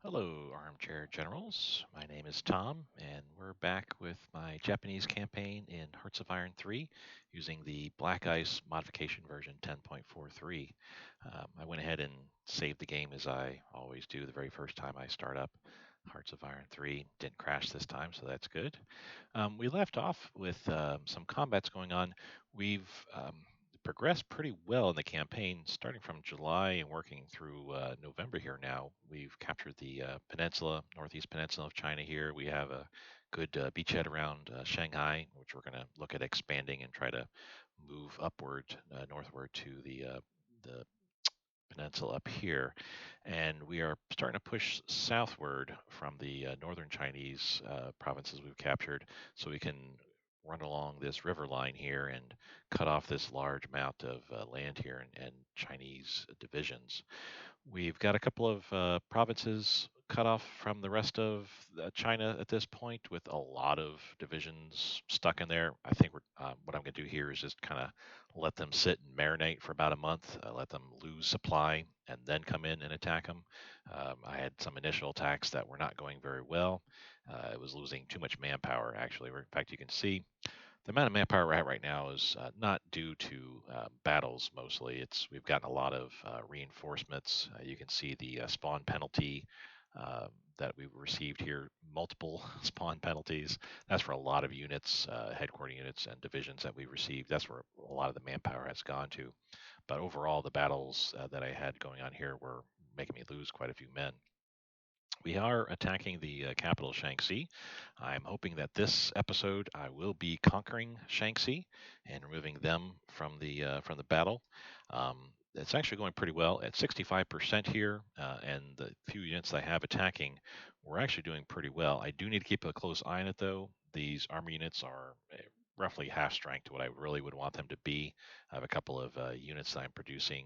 Hello, Armchair Generals. My name is Tom, and we're back with my Japanese campaign in Hearts of Iron 3 using the Black Ice modification version 10.43. I went ahead and saved the game as I always do the very first time I start up Hearts of Iron 3. Didn't crash this time, so that's good. We left off with some combats going on. We've progressed pretty well in the campaign, starting from July and working through November here now. We've captured the peninsula, northeast peninsula of China here. We have a good beachhead around Shanghai, which we're going to look at expanding and try to move upward, northward to the peninsula up here, and we are starting to push southward from the northern Chinese provinces we've captured, so we can run along this river line here and cut off this large amount of land here and Chinese divisions. We've got a couple of provinces cut off from the rest of China at this point, with a lot of divisions stuck in there. I think what I'm going to do here is just kind of let them sit and marinate for about a month, let them lose supply, and then come in and attack them. I had some initial attacks that were not going very well. It was losing too much manpower, actually. In fact, you can see the amount of manpower we're at right now is not due to battles mostly. We've gotten a lot of reinforcements. You can see the spawn penalty that we've received here, multiple spawn penalties. That's for a lot of units, headquarter units and divisions that we received. That's where a lot of the manpower has gone to. But overall, the battles that I had going on here were making me lose quite a few men. We are attacking the capital, Shaanxi. I'm hoping that this episode I will be conquering Shaanxi and removing them from the battle. It's actually going pretty well at 65% here, and the few units I have attacking, we're actually doing pretty well. I do need to keep a close eye on it, though. These armor units are roughly half strength to what I really would want them to be. I have a couple of units that I'm producing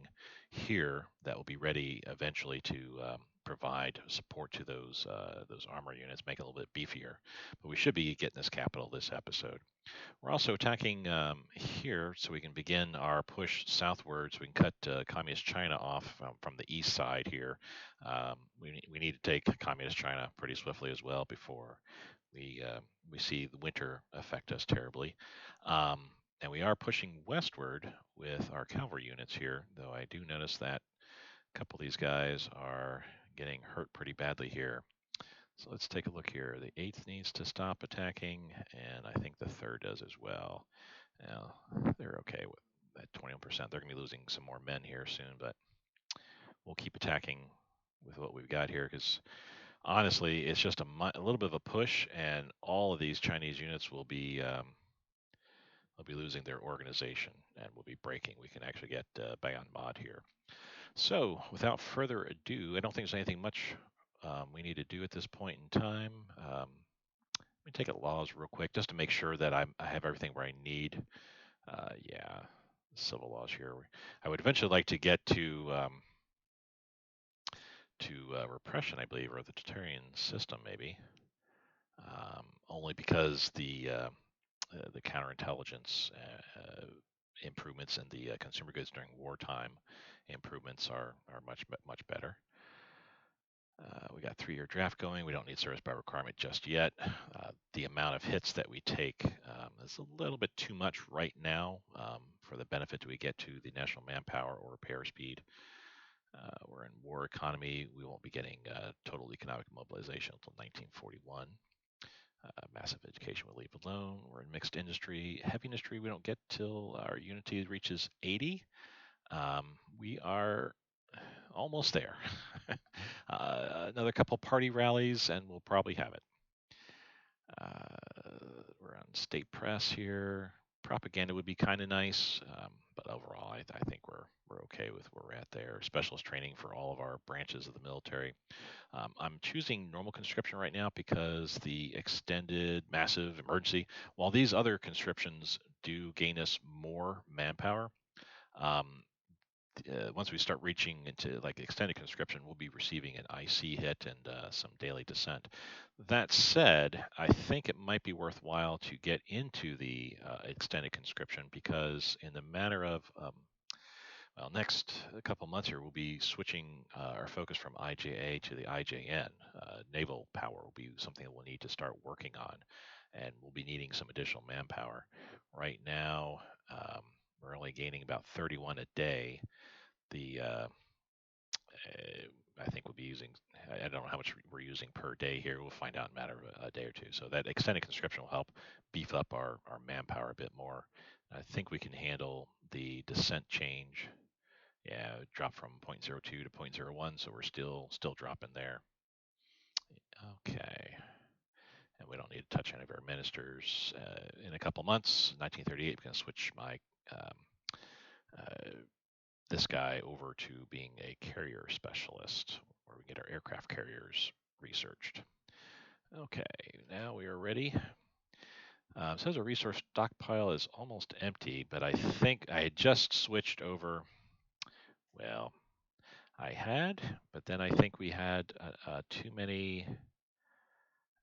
here that will be ready eventually to provide support to those armor units, make it a little bit beefier. But we should be getting this capital this episode. We're also attacking here so we can begin our push southward so we can cut Communist China off from the east side here. We need to take Communist China pretty swiftly as well before we see the winter affect us terribly. Um, and we are pushing westward with our cavalry units here, though I do notice that a couple of these guys are getting hurt pretty badly here. So let's take a look here. The 8th needs to stop attacking, and I think the 3rd does as well. Now, they're okay with that 21%. They're going to be losing some more men here soon, but we'll keep attacking with what we've got here because honestly, it's just a little bit of a push, and all of these Chinese units will be losing their organization and will be breaking. We can actually get beyond mod here. So, without further ado, I don't think there's anything much we need to do at this point in time. Let me take a laws real quick just to make sure that I have everything where I need. Yeah, civil laws here. I would eventually like to get to repression, I believe, or the Tutarian system, maybe. Only because the counterintelligence improvements in the consumer goods during wartime improvements are much better. We got 3-year draft going. We don't need service by requirement just yet. The amount of hits that we take is a little bit too much right now for the benefit we get to the national manpower or repair speed. We're in war economy. We won't be getting total economic mobilization until 1941. Massive education we'll leave alone. We're in mixed industry. Heavy industry we don't get till our unity reaches 80. We are almost there. Another couple party rallies, and we'll probably have it. We're on state press here. Propaganda would be kind of nice, but overall, I think we're okay with where we're at there. Specialist training for all of our branches of the military. I'm choosing normal conscription right now because the extended, massive, emergency, while these other conscriptions do gain us more manpower, um, once we start reaching into like extended conscription, we'll be receiving an IC hit and some daily descent. That said, I think it might be worthwhile to get into the extended conscription because, in the matter of Well, next a couple months here, we'll be switching our focus from IJA to the IJN. Naval power will be something that we'll need to start working on, and we'll be needing some additional manpower. Right now, um, we're only gaining about 31 a day. The I think we'll be using, I don't know how much we're using per day here. We'll find out in a matter of a day or two. So that extended conscription will help beef up our manpower a bit more. I think we can handle the descent change. Yeah, drop from 0.02 to 0.01, so we're still dropping there. Okay, and we don't need to touch any of our ministers. In a couple months, 1938, we're going to switch my um, uh, this guy over to being a carrier specialist, where we get our aircraft carriers researched. Okay, now we are ready. Says our resource stockpile is almost empty, but I think I had just switched over. Well, I had, but then I think we had too many.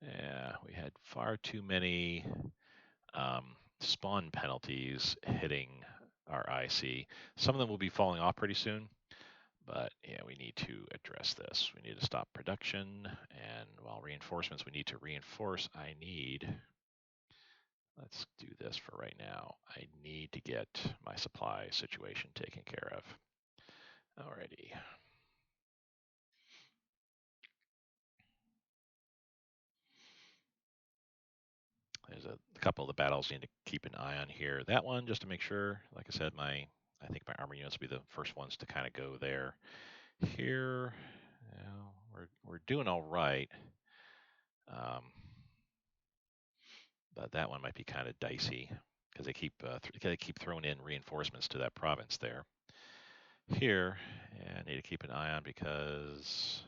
Yeah, we had far too many spawn penalties hitting our IC. Some of them will be falling off pretty soon, but yeah, we need to address this. We need to stop production, and while reinforcements, we need to reinforce. Let's do this for right now. I need to get my supply situation taken care of. Alrighty. There's a couple of the battles you need to keep an eye on here. That one, just to make sure, like I said, I think my armor units will be the first ones to kind of go there. Here, we're doing all right, but that one might be kind of dicey because they keep throwing in reinforcements to that province there. Here, yeah, I need to keep an eye on because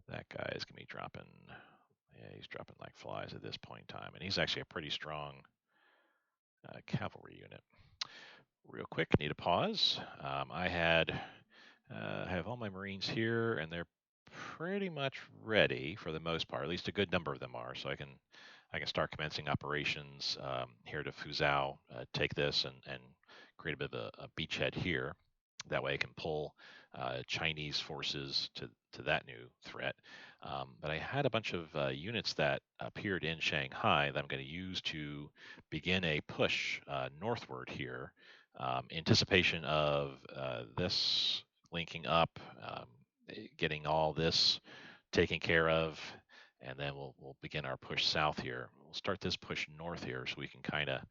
that guy is gonna be dropping. Yeah, he's dropping like flies at this point in time, and he's actually a pretty strong cavalry unit. Real quick, need a pause. I have all my Marines here, and they're pretty much ready for the most part. At least a good number of them are, so I can start commencing operations here to Fuzhou, take this and create a bit of a beachhead here. That way, I can pull Chinese forces to that new threat. But I had a bunch of units that appeared in Shanghai that I'm going to use to begin a push northward here, anticipation of this linking up, getting all this taken care of, and then we'll begin our push south here. We'll start this push north here so we can kind of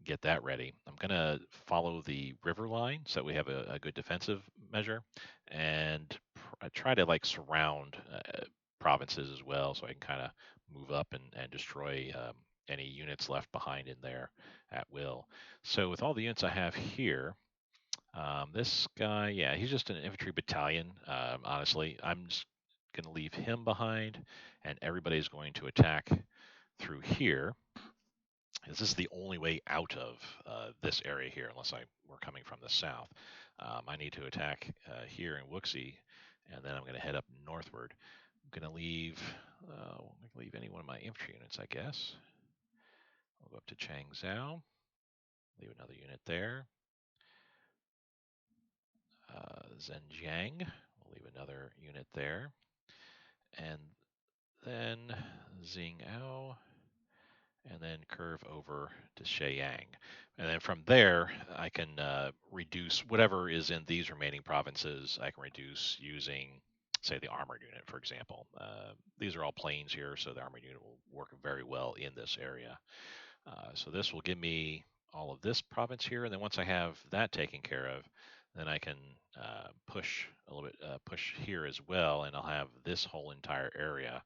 get that ready. I'm going to follow the river line so that we have a good defensive measure, and try to like surround provinces as well so I can kind of move up and destroy any units left behind in there at will. So with all the units I have here, this guy, yeah, he's just an infantry battalion. Honestly, I'm just going to leave him behind, and everybody's going to attack through here. This is the only way out of this area here, unless we're coming from the south. I need to attack here in Wuxi, and then I'm going to head up northward. I'm going to leave any one of my infantry units, I guess. I'll go up to Changzhou, leave another unit there. Zhenjiang, we'll leave another unit there. And then Xing'ao, and then curve over to Sheiyang. And then from there, I can reduce whatever is in these remaining provinces, I can reduce using, say, the armored unit, for example. These are all plains here, so the armored unit will work very well in this area. So this will give me all of this province here, and then once I have that taken care of, then I can push a little bit, push here as well, and I'll have this whole entire area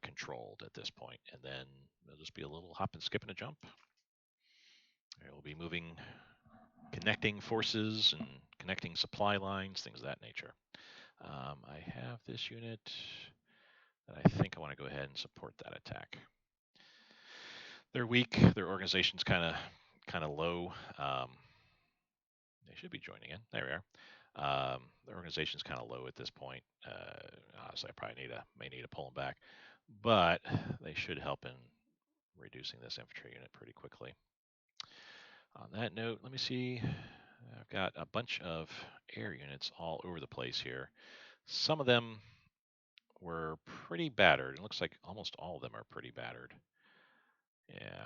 controlled at this point. And then it'll just be a little hop and skip and a jump. We'll be moving, connecting forces and connecting supply lines, things of that nature. I have this unit that I think I want to go ahead and support that attack. They're weak. Their organization's kind of low. They should be joining in. There we are. The organization's kind of low at this point. Honestly, I probably may need to pull them back, but they should help in reducing this infantry unit pretty quickly. On that note, let me see. I've got a bunch of air units all over the place here. Some of them were pretty battered. It looks like almost all of them are pretty battered. Yeah.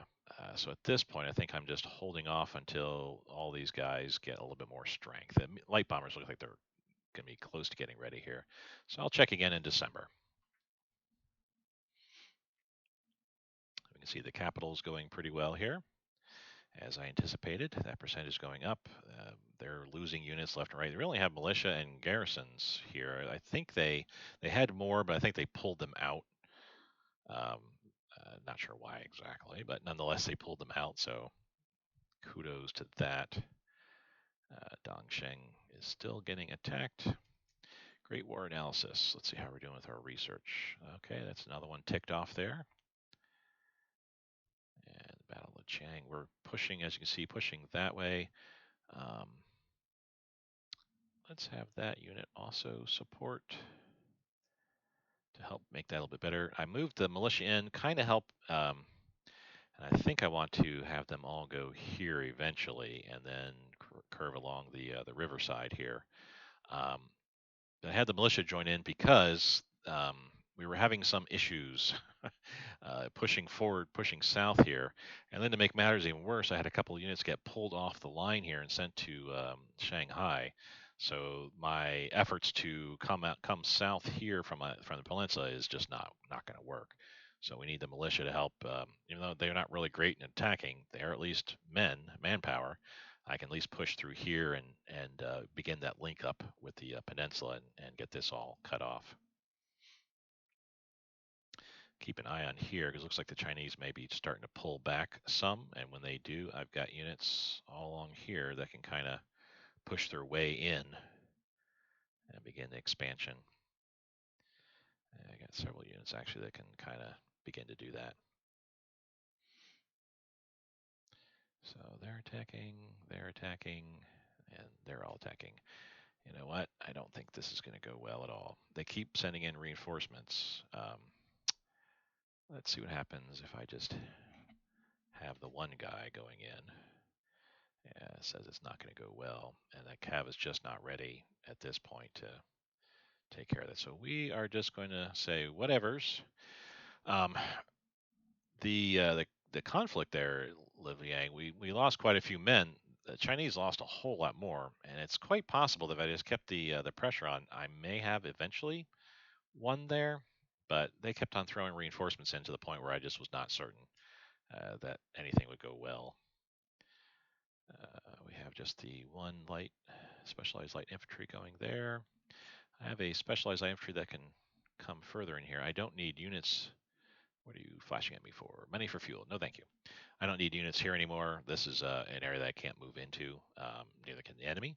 So at this point, I think I'm just holding off until all these guys get a little bit more strength. The light bombers look like they're going to be close to getting ready here. So I'll check again in December. We can see the capital's going pretty well here. As I anticipated, that percent is going up. They're losing units left and right. They really have militia and garrisons here. I think they had more, but I think they pulled them out. Um, not sure why exactly, but nonetheless, they pulled them out. So kudos to that. Dongsheng is still getting attacked. Great War Analysis. Let's see how we're doing with our research. Okay, that's another one ticked off there. And Battle of Chang, we're pushing, as you can see, pushing that way. Let's have that unit also support to help make that a little bit better. I moved the militia in, kind of help, and I think I want to have them all go here eventually, and then curve along the riverside here. I had the militia join in because we were having some issues pushing forward, pushing south here. And then to make matters even worse, I had a couple of units get pulled off the line here and sent to Shanghai. So my efforts to come south here from the peninsula is just not going to work. So we need the militia to help. Even though they're not really great in attacking, they're at least manpower. I can at least push through here and begin that link up with the peninsula and get this all cut off. Keep an eye on here because it looks like the Chinese may be starting to pull back some, and when they do, I've got units all along here that can kind of push their way in and begin the expansion. And I got several units actually that can kind of begin to do that. So they're attacking, and they're all attacking. You know what? I don't think this is going to go well at all. They keep sending in reinforcements. Let's see what happens if I just have the one guy going in. Yeah, it says it's not going to go well, and that cav is just not ready at this point to take care of that. So we are just going to say whatevers. Um, the conflict there, Liv Yang, we lost quite a few men. The Chinese lost a whole lot more, and it's quite possible that if I just kept the pressure on, I may have eventually won there. But they kept on throwing reinforcements in to the point where I just was not certain that anything would go well. We have just the one specialized light infantry going there. I have a specialized light infantry that can come further in here. I don't need units. What are you flashing at me for? Money for fuel. No, thank you. I don't need units here anymore. This is an area that I can't move into. Neither can the enemy.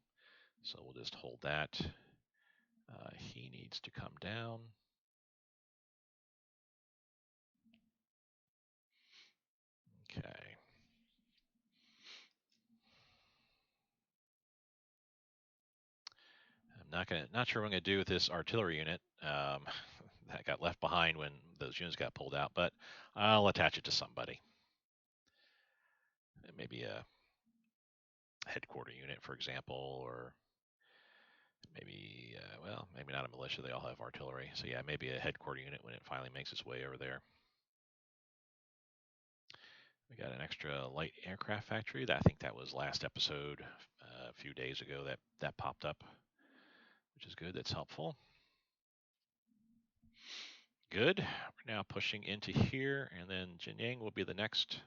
So we'll just hold that. He needs to come down. Okay. Not sure what I'm gonna do with this artillery unit that got left behind when those units got pulled out, but I'll attach it to somebody. Maybe a headquarter unit, for example, or maybe well, maybe not a militia. They all have artillery, so yeah, maybe a headquarter unit when it finally makes its way over there. We got an extra light aircraft factory. I think that was last episode a few days ago that popped up, which is good. That's helpful. Good. We're now pushing into here, and then Jinyang will be the next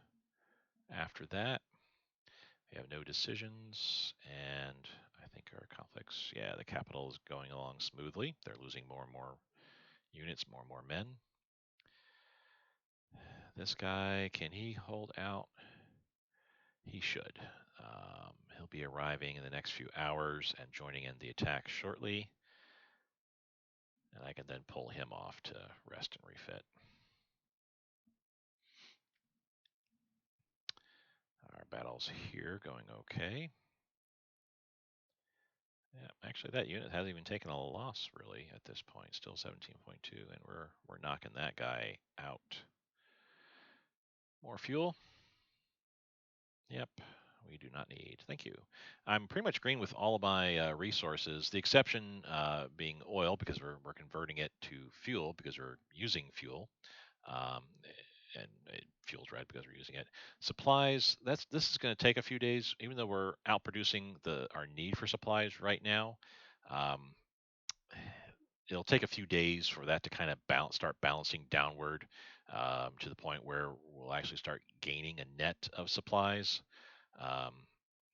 after that. We have no decisions, and I think our conflicts, yeah, the capital is going along smoothly. They're losing more and more units, more and more men. This guy, can he hold out? He should. He'll be arriving in the next few hours and joining in the attack shortly. And I can then pull him off to rest and refit. Our battle's here going okay. Yeah, actually, that unit hasn't even taken a loss really at this point. Still 17.2, and we're knocking that guy out. More fuel. Yep, we do not need. Thank you. I'm pretty much green with all of my resources. The exception being oil because we're converting it to fuel because we're using fuel. Um, and fuel's red because we're using it. Supplies. This is going to take a few days, even though we're outproducing our need for supplies right now. Um, it'll take a few days for that to kind of start balancing downward to the point where we'll actually start gaining a net of supplies. Um,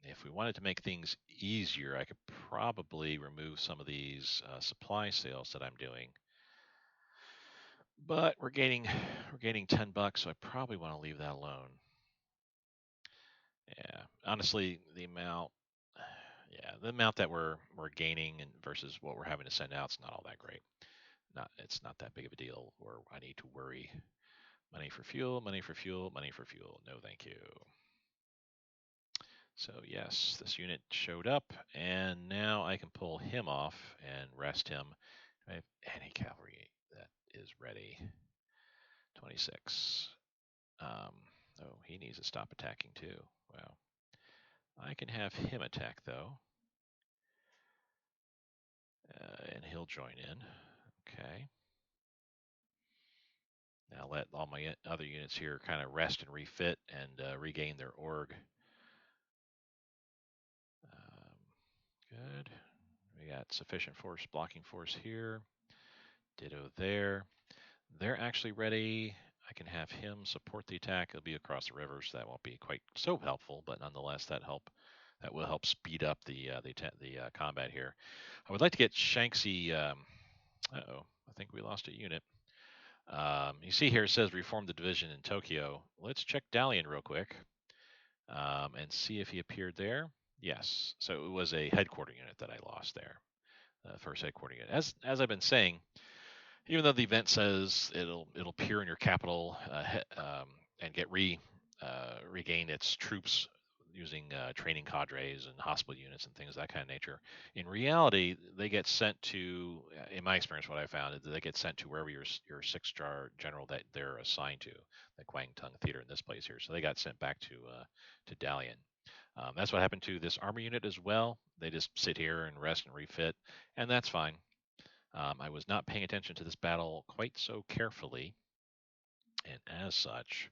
if we wanted to make things easier, I could probably remove some of these supply sales that I'm doing. But we're gaining $10, so I probably want to leave that alone. Yeah, honestly, the amount that we're gaining and versus what we're having to send out is not all that great. It's not that big of a deal where I need to worry. Money for fuel, money for fuel, money for fuel. No, thank you. So yes, this unit showed up, and now I can pull him off and rest him. Do I have any cavalry that is ready? 26. Um, oh, he needs to stop attacking too. Wow. I can have him attack though, and he'll join in. Okay. Now let all my other units here kind of rest and refit and regain their org. Good. We got sufficient force, blocking force here. Ditto there. They're actually ready. I can have him support the attack. It'll be across the river, so that won't be quite so helpful, but nonetheless, that will help speed up the combat here. I would like to get Shanksy. Uh-oh, I think we lost a unit. You see here it says reform the division in Tokyo. Let's check Dalian real quick and see if he appeared there. Yes, so it was a headquarter unit that I lost there. First headquarter unit. As I've been saying, even though the event says it'll appear in your capital and regain its troops using training cadres and hospital units and things of that kind of nature. In reality, they get sent to, in my experience, what I found is that they get sent to wherever your six-star general that they're assigned to, the Kwangtung Theater in this place here. So they got sent back to Dalian. That's what happened to this armor unit as well. They just sit here and rest and refit, and that's fine. I was not paying attention to this battle quite so carefully, and as such,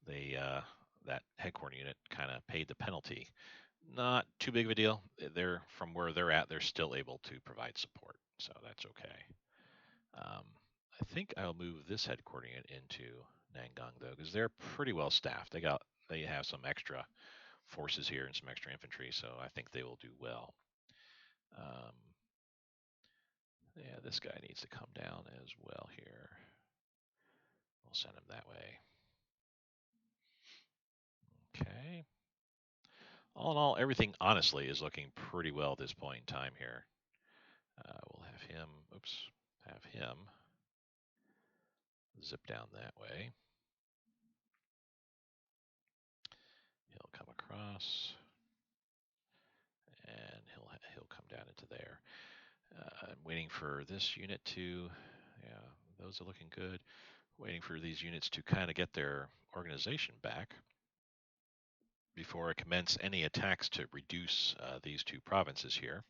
that headquarter unit kind of paid the penalty. Not too big of a deal. They're from where they're at, they're still able to provide support, so that's okay. Um, I think I'll move this headquarter unit into Nangang though, because they're pretty well staffed. They have some extra forces here and some extra infantry, so I think they will do well. Um, yeah, this guy needs to come down as well here. We'll send him that way. Okay. All in all, everything honestly is looking pretty well at this point in time here. We'll have him zip down that way. He'll come across, and he'll come down into there. I'm waiting for this unit to, yeah, those are looking good. Waiting for these units to kind of get their organization back before I commence any attacks to reduce these two provinces here.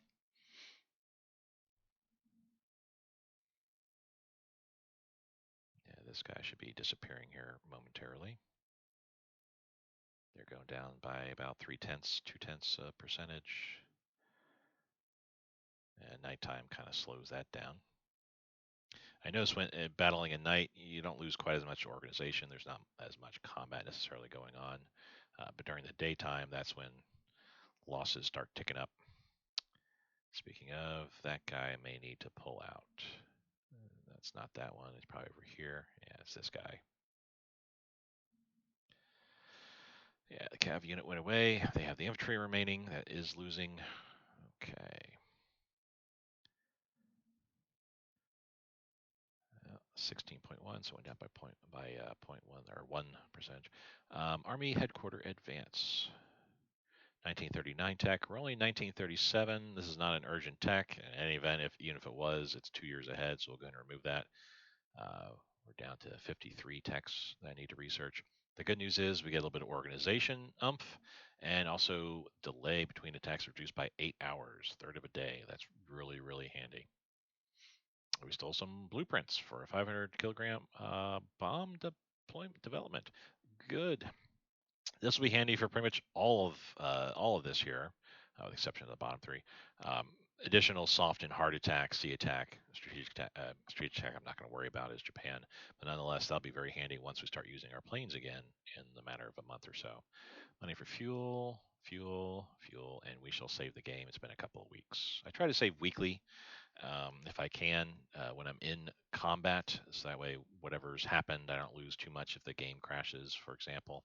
Yeah, this guy should be disappearing here momentarily. They're going down by about 0.3%, 2/10%. And nighttime kind of slows that down. I notice when battling at night, you don't lose quite as much organization. There's not as much combat necessarily going on. But during the daytime, that's when losses start ticking up. Speaking of, that guy may need to pull out. That's not that one. It's probably over here. Yeah, it's this guy. Yeah, the cav unit went away. They have the infantry remaining. That is losing. Okay. 16.1, so went down by 0.1 or 1%. Army headquarter advance. 1939 tech. We're only 1937. This is not an urgent tech. In any event, even if it was, it's 2 years ahead, so we'll go ahead and remove that. We're down to 53 techs that I need to research. The good news is we get a little bit of organization umph, And also delay between attacks reduced by 8 hours, third of a day. That's really, really handy. We stole some blueprints for a 500 kilogram bomb deployment development. Good. This will be handy for pretty much all of this here, with the exception of the bottom three. Um, Additional soft and hard attack, sea attack, strategic attack. I'm not going to worry about is Japan, but nonetheless, that'll be very handy once we start using our planes again in the matter of a month or so. Money for fuel, fuel, fuel, and we shall save the game. It's been a couple of weeks. I try to save weekly if I can when I'm in combat, so that way whatever's happened, I don't lose too much if the game crashes, for example.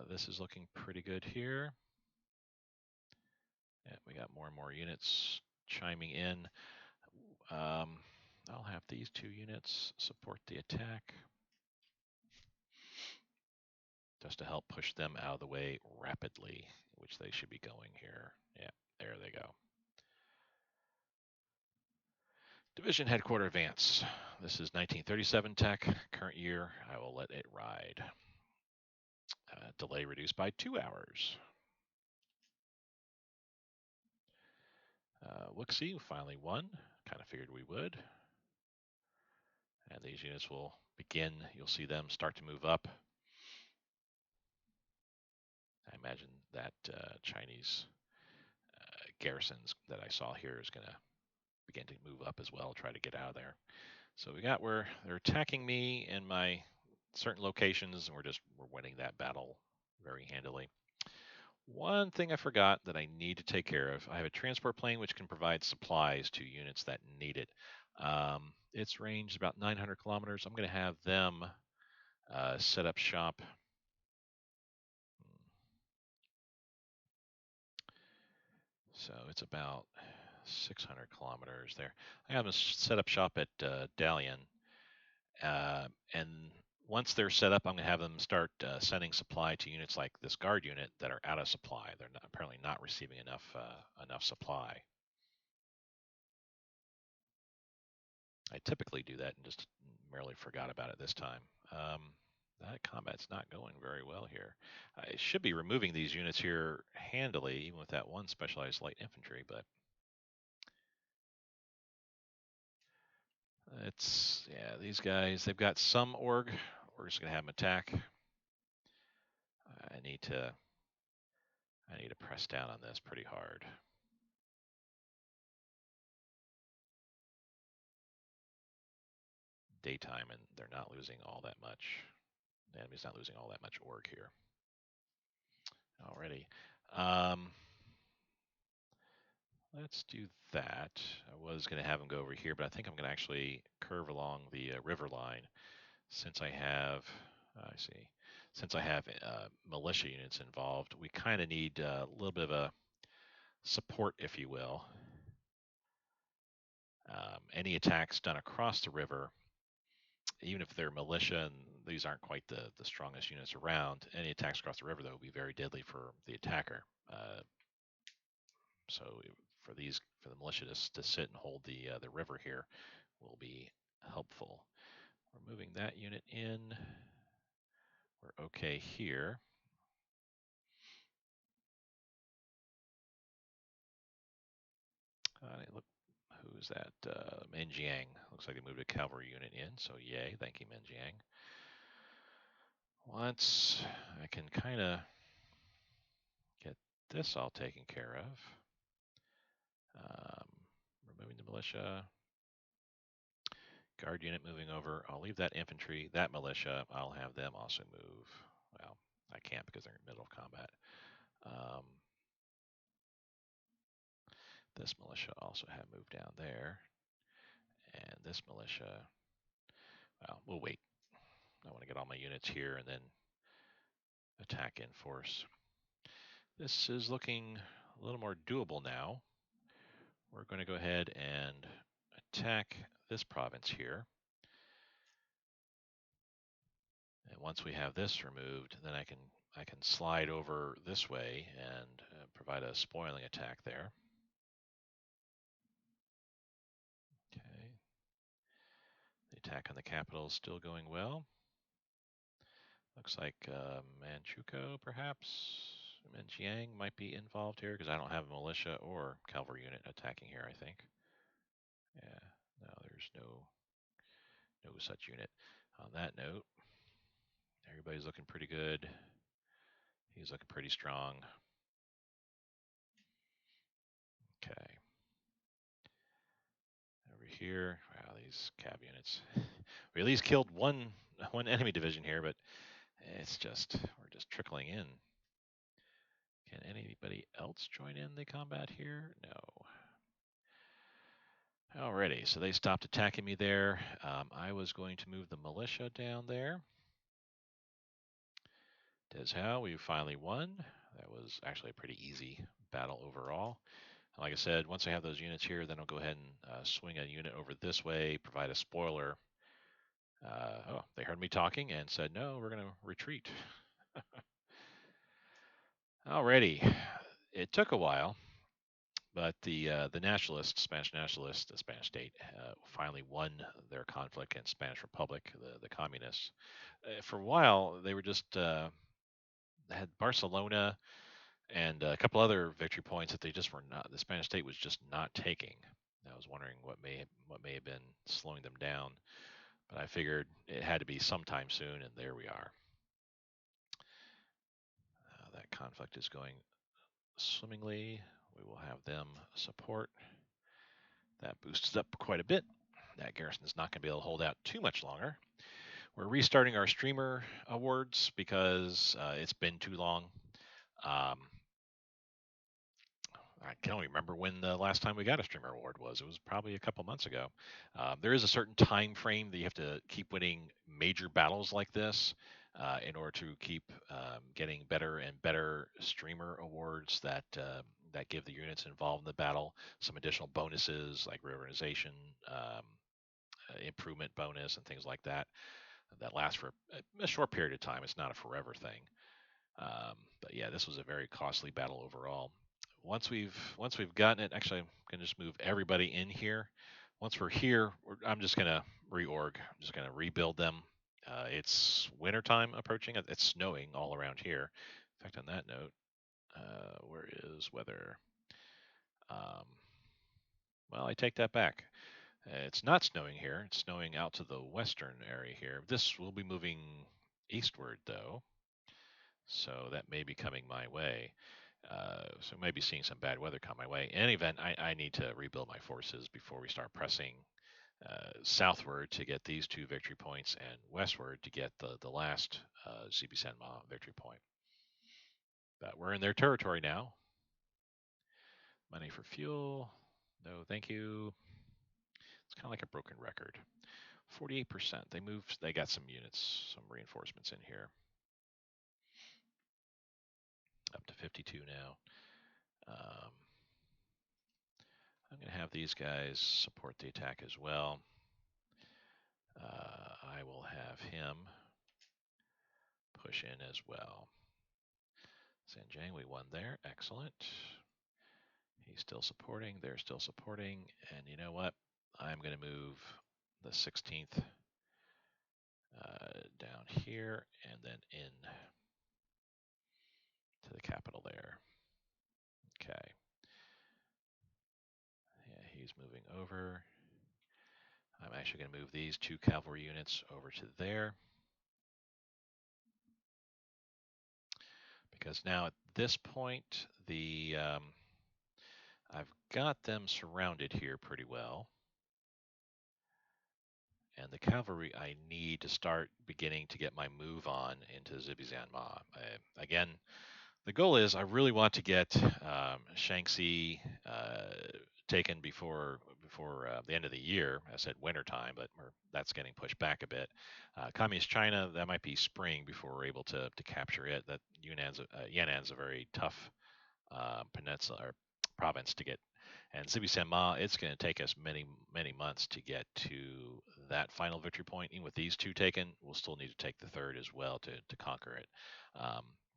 This is looking pretty good here. Yeah, we got more and more units chiming in. I'll have these two units support the attack just to help push them out of the way rapidly, which they should be going here. Yeah, there they go. Division Headquarter Advance. This is 1937 tech, current year. I will let it ride. Delay reduced by 2 hours. Wixie finally won. Kind of figured we would. And these units will begin. You'll see them start to move up. I imagine that Chinese garrisons that I saw here is going to begin to move up as well, try to get out of there. So we got where they're attacking me in my certain locations, and we're winning that battle very handily. One thing I forgot that I need to take care of, I have a transport plane which can provide supplies to units that need it. Its range is about 900 kilometers. I'm going to have them set up shop. So it's about 600 kilometers there. I have them set up shop at Dalian. And once they're set up, I'm going to have them start sending supply to units like this guard unit that are out of supply. They're apparently not receiving enough supply. I typically do that and just merely forgot about it this time. That combat's not going very well here. I should be removing these units here handily, even with that one specialized light infantry, but yeah, these guys, they've got some org. We're just going to have them attack. I need to press down on this pretty hard. Daytime, and they're not losing all that much. The enemy's not losing all that much org here. Alrighty. Let's do that. I was going to have them go over here, but I think I'm going to actually curve along the river line since I have, since I have militia units involved. We kind of need a little bit of a support, if you will. Any attacks done across the river, even if they're militia and these aren't quite the strongest units around, any attacks across the river, though, will be very deadly for the attacker. So for the militia to sit and hold the river here will be helpful. We're moving that unit in. We're okay here. Look, who's that? Min Jiang. Looks like they moved a cavalry unit in, so yay. Thank you, Min Jiang. Once I can kind of get this all taken care of, removing the militia, guard unit moving over. I'll leave that infantry, that militia. I'll have them also move. Well, I can't because they're in the middle of combat. This militia also have moved down there. And this militia, well, we'll wait. I want to get all my units here and then attack in force. This is looking a little more doable now. We're going to go ahead and attack this province here. And once we have this removed, then I can slide over this way and provide a spoiling attack there. Okay. The attack on the capital is still going well. Looks like Manchukuo, perhaps. Menjiang might be involved here because I don't have a militia or cavalry unit attacking here, I think. Yeah, no, there's no such unit. On that note, everybody's looking pretty good. He's looking pretty strong. Okay. Over here, wow, these cav units. We at least killed one enemy division here, but we're just trickling in. Can anybody else join in the combat here? No. Alrighty, so they stopped attacking me there. I was going to move the militia down there. Des how we finally won. That was actually a pretty easy battle overall. Like I said, once I have those units here, then I'll go ahead and swing a unit over this way, provide a spoiler. Oh, they heard me talking and said, no, we're going to retreat. Alrighty. It took a while, but the nationalists, Spanish nationalists, the Spanish state, finally won their conflict against Spanish Republic, the communists. For a while, they were just had Barcelona and a couple other victory points that they just were not. The Spanish state was just not taking. I was wondering what may have been slowing them down, but I figured it had to be sometime soon, and there we are. That conflict is going swimmingly. We will have them support. That boosts up quite a bit. That garrison is not going to be able to hold out too much longer. We're restarting our streamer awards because it's been too long. I can't remember when the last time we got a streamer award was. It was probably a couple months ago. There is a certain time frame that you have to keep winning major battles like this in order to keep getting better and better streamer awards that give the units involved in the battle some additional bonuses like reorganization, improvement bonus, and things like that. That last for a short period of time. It's not a forever thing. But yeah, this was a very costly battle overall. Once we've gotten it, actually, I'm gonna just move everybody in here. Once we're here, I'm just gonna reorg. I'm just gonna rebuild them. It's wintertime approaching. It's snowing all around here. In fact, on that note, where is weather? Um, well, I take that back. It's not snowing here. It's snowing out to the western area here. This will be moving eastward, though. So that may be coming my way. So maybe seeing some bad weather come my way. In any event, I need to rebuild my forces before we start pressing southward to get these 2 victory points and westward to get the last Zibi Sanma victory point. But we're in their territory now. Money for fuel. No, thank you. It's kind of like a broken record. 48%. They got some units, some reinforcements in here. Up to 52 now. I'm going to have these guys support the attack as well. I will have him push in as well. Sanjiang, we won there. Excellent. He's still supporting. They're still supporting. And you know what? I'm going to move the 16th down here and then in to the capital there. Okay. Yeah, he's moving over. I'm actually going to move these 2 cavalry units over to there. Because now at this point, I've got them surrounded here pretty well. And the cavalry, I need to start beginning to get my move on into Zibizanma. Again, the goal is I really want to get Shaanxi taken before the end of the year. I said wintertime, but that's getting pushed back a bit. Communist China, that might be spring before we're able to capture it. That Yannan's a very tough peninsula or province to get. And Sibi Sanma, it's going to take us many, many months to get to that final victory point. Even with these 2 taken, we'll still need to take the 3rd as well to conquer it.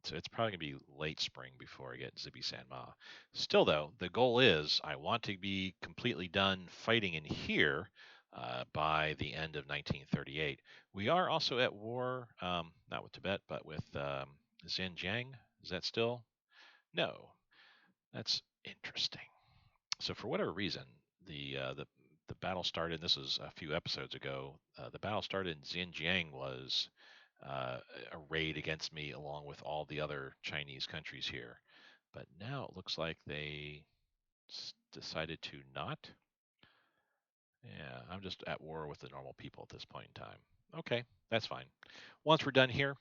So it's probably going to be late spring before I get Zibi Sanma. Still, though, the goal is I want to be completely done fighting in here by the end of 1938. We are also at war, not with Tibet, but with Xinjiang. Is that still? No. That's interesting. So for whatever reason, the battle started. This was a few episodes ago. The battle started in Xinjiang was a raid against me, along with all the other Chinese countries here. But now it looks like they decided to not. Yeah, I'm just at war with the normal people at this point in time. Okay, that's fine. Once we're done here,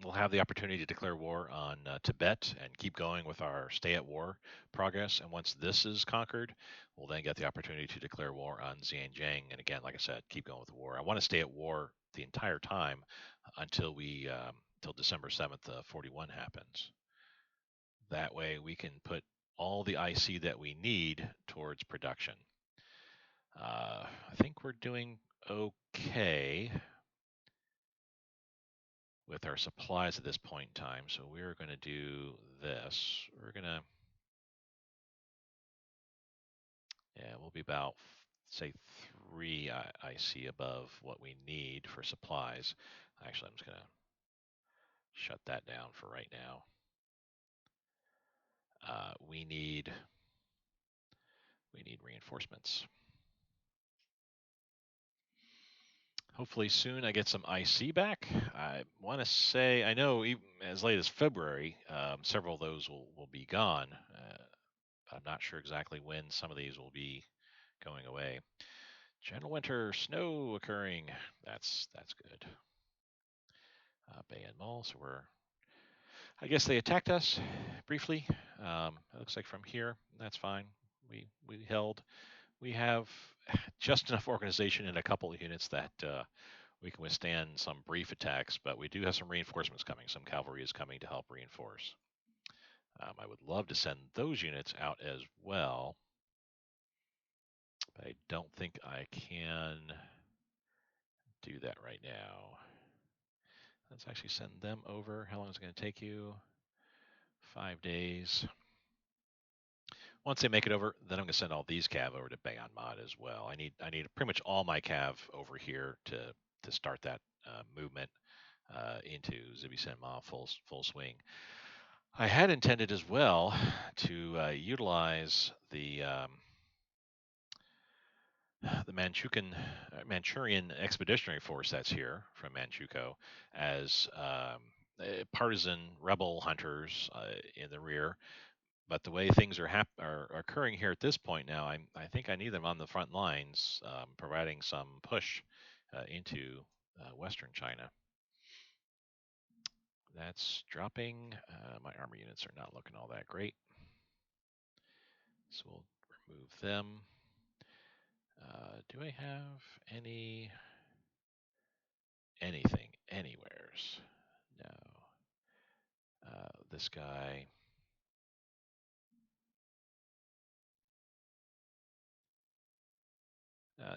we'll have the opportunity to declare war on Tibet and keep going with our stay at war progress. And once this is conquered, we'll then get the opportunity to declare war on Xinjiang. And again, like I said, keep going with the war. I want to stay at war the entire time until until December 7th, 41 happens. That way we can put all the IC that we need towards production. I think we're doing okay with our supplies at this point in time. So we're going to do this. We're going to, yeah, we'll be about, say, 3 IC above what we need for supplies. Actually, I'm just going to shut that down for right now. We need reinforcements. Hopefully soon I get some IC back. I want to say, I know even as late as February, several of those will be gone. I'm not sure exactly when some of these will be going away. Gentle winter snow occurring. That's good. Bay and Mall. So I guess they attacked us briefly. It looks like from here, that's fine. We held. We have just enough organization in a couple of units that we can withstand some brief attacks, but we do have some reinforcements coming. Some cavalry is coming to help reinforce. I would love to send those units out as well, but I don't think I can do that right now. Let's actually send them over. How long is it going to take you? 5 days. Once they make it over, then I'm going to send all these cav over to Bayon Mod as well. I need pretty much all my cav over here to start that movement into Zibisenma full swing. I had intended as well to utilize the Manchurian Expeditionary Force that's here from Manchukuo as partisan rebel hunters in the rear. But the way things are occurring here at this point now, I think I need them on the front lines, providing some push into Western China. That's dropping. My armor units are not looking all that great, so we'll remove them. Do I have anything anywheres? No. This guy.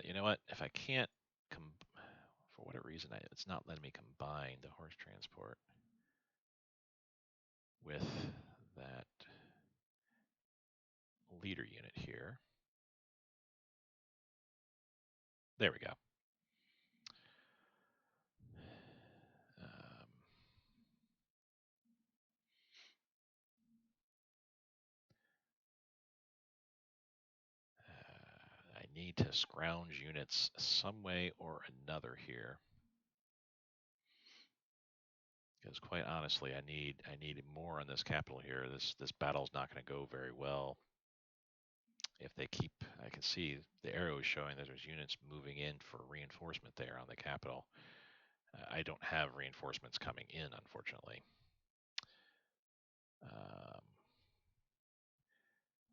You know what? If I can't for whatever reason, it's not letting me combine the horse transport with that leader unit here. There we go. I need to scrounge units some way or another here. Because quite honestly, I need more on this capital here. This battle's not going to go very well if they keep. I can see the arrow is showing that there's units moving in for reinforcement there on the capital. I don't have reinforcements coming in, unfortunately.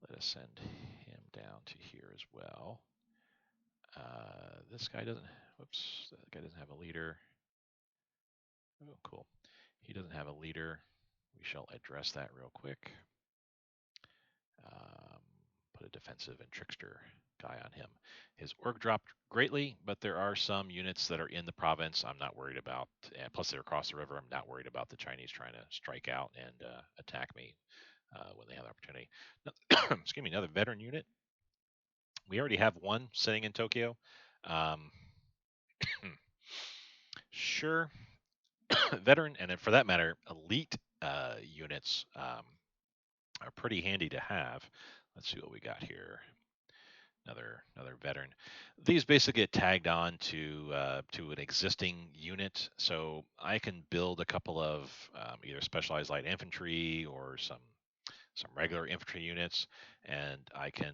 Let us send him down to here as well. This guy doesn't. Whoops, that guy doesn't have a leader. Oh, cool. He doesn't have a leader. We shall address that real quick. Put a defensive and trickster guy on him. His org dropped greatly, but there are some units that are in the province I'm not worried about. And plus, they're across the river. I'm not worried about the Chinese trying to strike out and attack me when they have the opportunity. Excuse me, another veteran unit We already have one sitting in Tokyo. Um, sure, veteran, and then for that matter, elite units are pretty handy to have. Let's see what we got here. Another veteran. These basically get tagged on to an existing unit, so I can build a couple of either specialized light infantry or some regular infantry units, and I can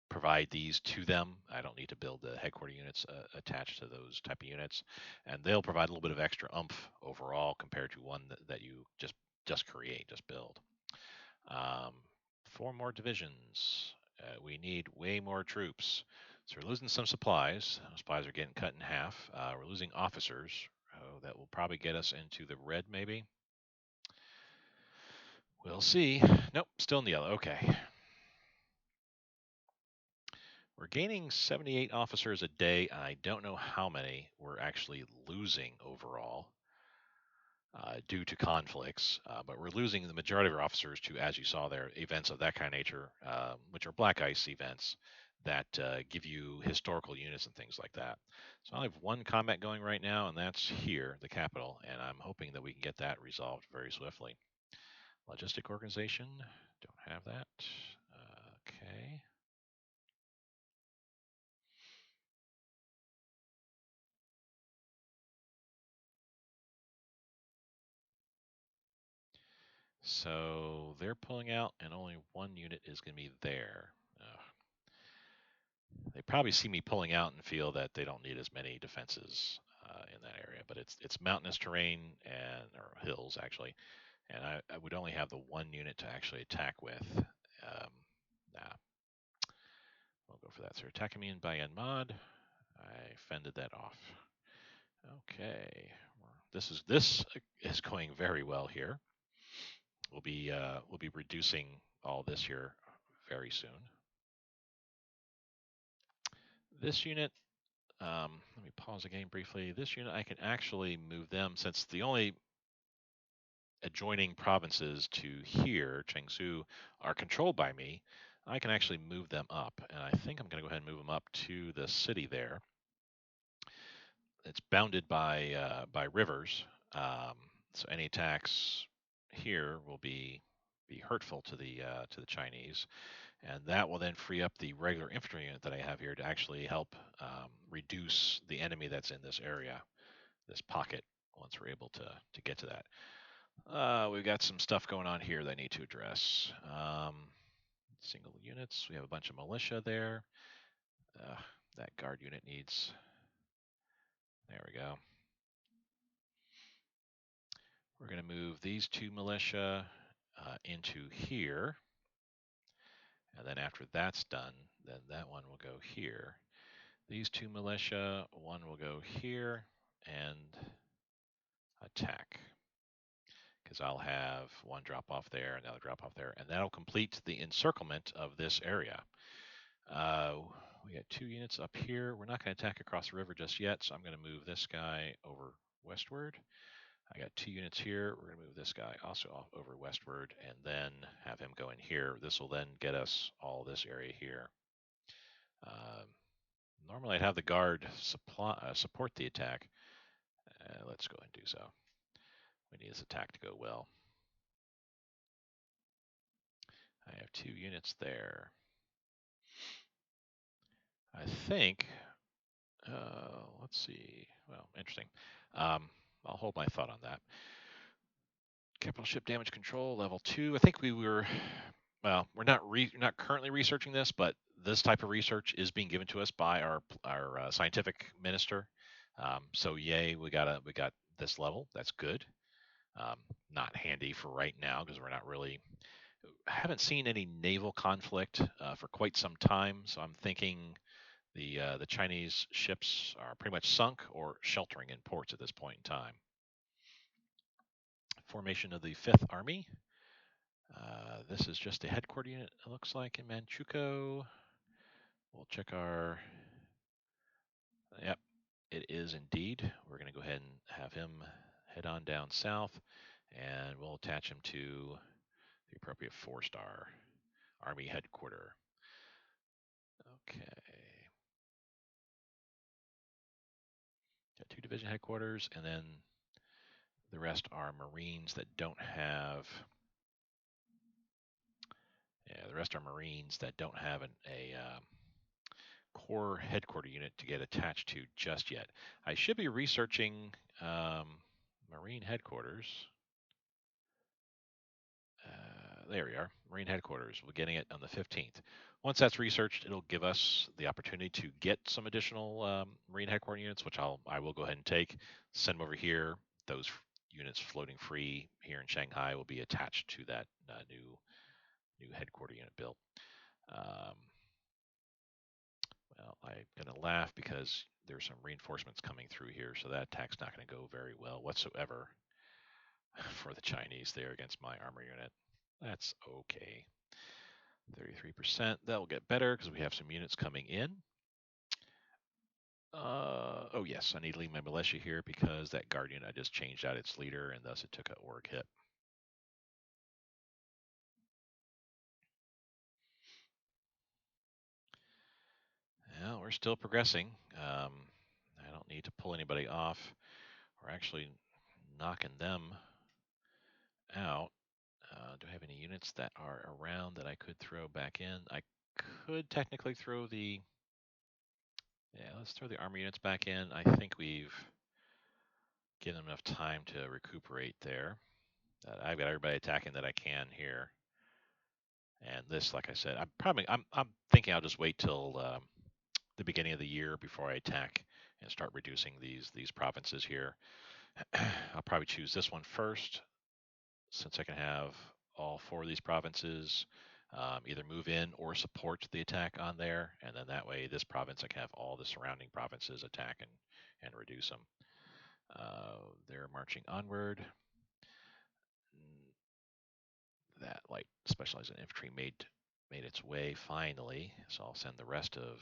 provide these to them. I don't need to build the headquarter units attached to those type of units, and they'll provide a little bit of extra oomph overall compared to one that you just create, just build. Um, 4 more divisions. We need way more troops. So we're losing some supplies. Supplies are getting cut in half. We're losing officers. Oh, that will probably get us into the red, maybe. We'll see. Nope, still in the yellow. Okay. We're gaining 78 officers a day, and I don't know how many we're actually losing overall due to conflicts. But we're losing the majority of our officers to, as you saw there, events of that kind of nature, which are black ice events that give you historical units and things like that. So I have one combat going right now, and that's here, the capital, and I'm hoping that we can get that resolved very swiftly. Logistic organization, don't have that. Okay. So they're pulling out, and only one unit is going to be there. They probably see me pulling out and feel that they don't need as many defenses in that area. But it's mountainous terrain and or hills actually, and I would only have the one unit to actually attack with. Nah, we'll go for that. So they're attacking me in Bayan Mod. I fended that off. Okay, this is going very well here. We'll be reducing all this here very soon. This unit, let me pause again briefly. This unit, I can actually move them since the only adjoining provinces to here, Chengsu, are controlled by me. I can actually move them up, and I think I'm going to go ahead and move them up to the city there. It's bounded by rivers, so any attacks here will be hurtful to the Chinese, and that will then free up the regular infantry unit that I have here to actually help reduce the enemy that's in this area, this pocket. Once we're able to get to that, we've got some stuff going on here that I need to address. Single units. We have a bunch of militia there. That guard unit needs. There we go. We're going to move these 2 militia into here. And then after that's done, then that one will go here. These 2 militia, one will go here and attack. Because I'll have one drop off there, another drop off there, and that'll complete the encirclement of this area. We got 2 units up here. We're not going to attack across the river just yet, so I'm going to move this guy over westward. I got 2 units here. We're going to move this guy also off over westward and then have him go in here. This will then get us all this area here. Normally I'd have the guard support the attack. Let's go ahead and do so. We need this attack to go well. I have 2 units there. I think, let's see. Well, interesting. I'll hold my thought on that. Capital ship damage control level 2. I think we're not currently researching this, but this type of research is being given to us by our scientific minister. So yay, we got this level. That's good. Not handy for right now because we're not really haven't seen any naval conflict for quite some time. So I'm thinking the Chinese ships are pretty much sunk or sheltering in ports at this point in time. Formation of the 5th Army. This is just a headquarter unit, it looks like, in Manchukuo. We'll check our. Yep, it is indeed. We're going to go ahead and have him head on down south, and we'll attach him to the appropriate 4-star Army headquarter. Okay. Got 2 division headquarters, and then the rest are Marines that don't have. Yeah, the rest are Marines that don't have a core headquarter unit to get attached to just yet. I should be researching Marine headquarters. There we are, Marine headquarters. We're getting it on the 15th. Once that's researched, it'll give us the opportunity to get some additional Marine headquarter units, which I will go ahead and take, send them over here. Those units floating free here in Shanghai will be attached to that new headquarter unit built. Well, I'm going to laugh because there's some reinforcements coming through here, so that attack's not going to go very well whatsoever for the Chinese there against my armor unit. That's okay. 33%. That'll get better because we have some units coming in. Oh yes, I need to leave my militia here because that guard unit I just changed out its leader, and thus it took an org hit. Well, we're still progressing. I don't need to pull anybody off. We're actually knocking them out. Do I have any units that are around that I could throw back in? I could technically throw the... Yeah, let's throw the armor units back in. I think we've given them enough time to recuperate there. I've got everybody attacking that I can here. And this, like I said, I'm thinking I'll just wait till the beginning of the year before I attack and start reducing these provinces here. I'll probably choose this one first, since I can have all 4 of these provinces either move in or support the attack on there, and then that way this province I can have all the surrounding provinces attack and reduce them. They're marching onward. That light specialized in infantry made its way finally, so I'll send the rest of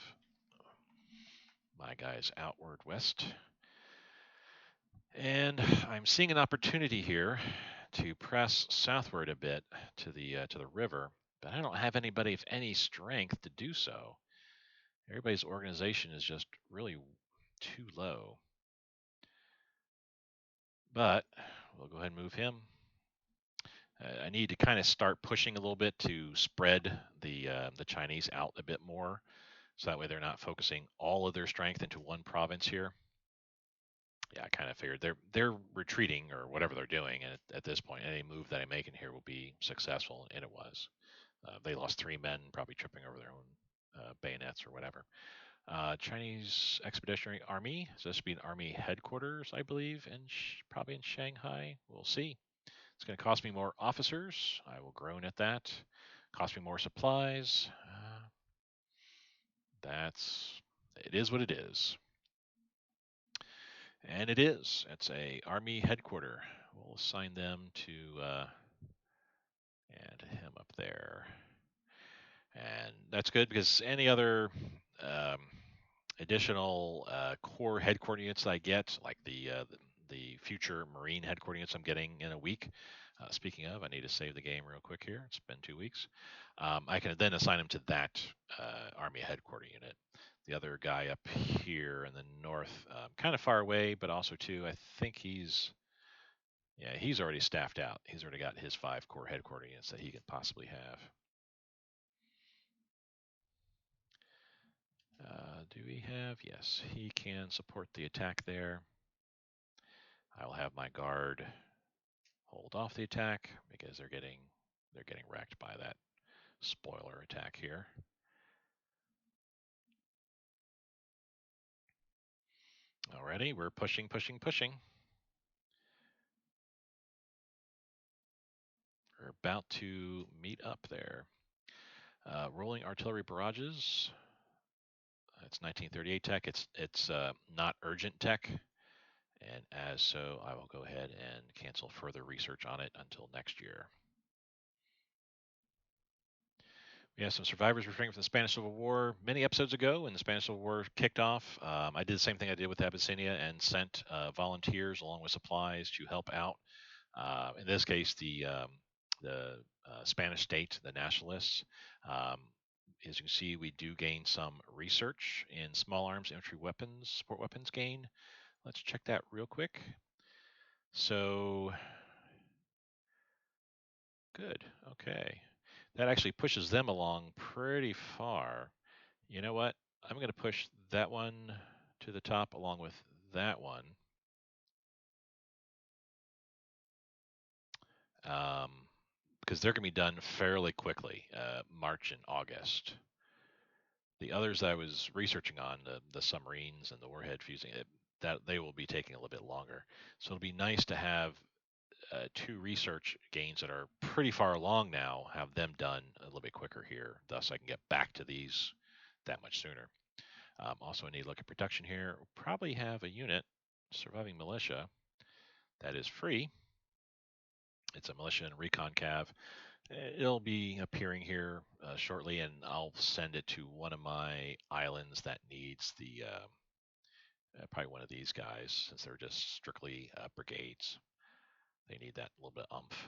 my guys outward west. And I'm seeing an opportunity here to press southward a bit to the river, but I don't have anybody of any strength to do so. Everybody's organization is just really too low. But we'll go ahead and move him. I need to kind of start pushing a little bit to spread the Chinese out a bit more, so that way they're not focusing all of their strength into one province here. Yeah, I kind of figured they're retreating or whatever they're doing, and at this point, any move that I make in here will be successful, and it was. They lost 3 men, probably tripping over their own bayonets or whatever. Chinese Expeditionary Army. So this would be an army headquarters, I believe, and probably in Shanghai. We'll see. It's going to cost me more officers. I will groan at that. Cost me more supplies. It is what it is. And it is. It's a army headquarter. We'll assign them to and him up there. And that's good because any other additional core headquarter units that I get, like the future Marine headquarter units I'm getting in a week. Speaking of, I need to save the game real quick here. It's been 2 weeks. I can then assign them to that Army headquarter unit. The other guy up here in the north, kind of far away, but also too, I think he's already staffed out. He's already got his 5 core headquarter units that he could possibly have. Do we have? Yes, he can support the attack there. I will have my guard hold off the attack because they're getting wrecked by that spoiler attack here. Alrighty, we're pushing. We're about to meet up there. Rolling artillery barrages. It's 1938 tech. It's not urgent tech, and as so, I will go ahead and cancel further research on it until next year. We have some survivors returning from the Spanish Civil War many episodes ago when the Spanish Civil War kicked off. I did the same thing I did with Abyssinia and sent volunteers along with supplies to help out. In this case, the Spanish state, the nationalists, as you can see, we do gain some research in small arms infantry weapons, support weapons gain. Let's check that real quick. So, good. Okay. That actually pushes them along pretty far. You know what? I'm going to push that one to the top along with that one. Because they're going to be done fairly quickly, March and August. The others I was researching on, the submarines and the warhead fusing, that they will be taking a little bit longer. So it'll be nice to have two research gains that are pretty far along now, have them done a little bit quicker here. Thus, I can get back to these that much sooner. Also, I need to look at production here. We'll probably have a unit, surviving militia, that is free. It's a militia and recon cav. It'll be appearing here shortly, and I'll send it to one of my islands that needs the probably one of these guys, since they're just strictly brigades. They need that little bit of umph.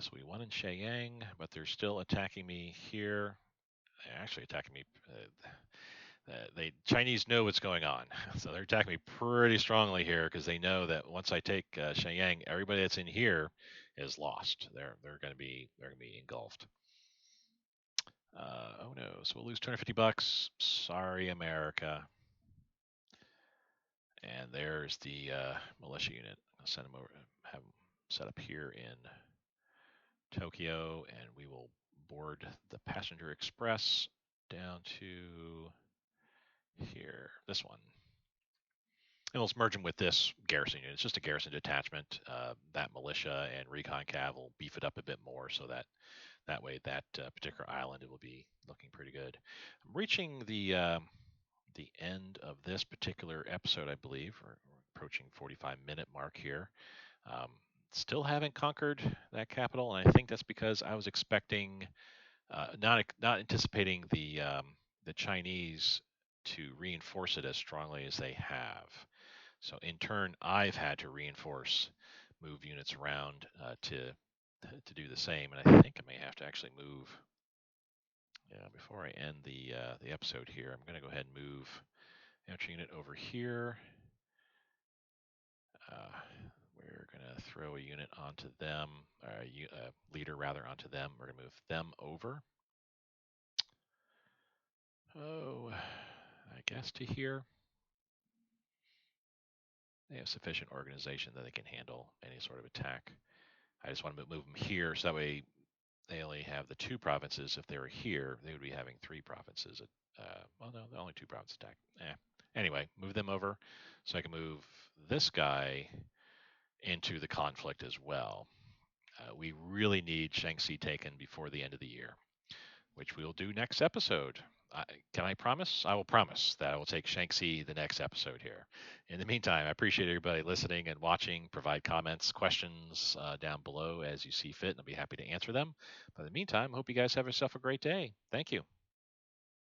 So we won in Shenyang, but they're still attacking me here. They're actually attacking me. The Chinese know what's going on, so they're attacking me pretty strongly here because they know that once I take Shenyang, everybody that's in here is lost. They're going to be engulfed. Oh no! So we'll lose $250. Sorry, America. And there's the militia unit. I'll send them over, have them set up here in Tokyo, and we will board the passenger express down to here, this one. And let's merge them with this garrison unit. It's just a garrison detachment. That militia and recon cav will beef it up a bit more so that way that particular island, it will be looking pretty good. I'm reaching the end of this particular episode, I believe. We're approaching 45-minute mark here. Still haven't conquered that capital, and I think that's because I was expecting, not anticipating the Chinese to reinforce it as strongly as they have. So in turn, I've had to reinforce, move units around to do the same, and I think I may have to actually move. Yeah, before I end the episode here, I'm going to go ahead and move infantry unit over here. We're going to throw a unit onto them, a leader rather onto them. We're going to move them over. Oh, I guess to here. They have sufficient organization that they can handle any sort of attack. I just want to move them here so that way they only have the two provinces. If they were here, they would be having three provinces. Well, no, only two provinces attack. Anyway, move them over so I can move this guy into the conflict as well. We really need Shaanxi taken before the end of the year, which we'll do next episode. Can I promise? I will promise that I will take Shaanxi the next episode here. In the meantime, I appreciate everybody listening and watching. Provide comments, questions down below as you see fit, and I'll be happy to answer them. But in the meantime, I hope you guys have yourself a great day. Thank you.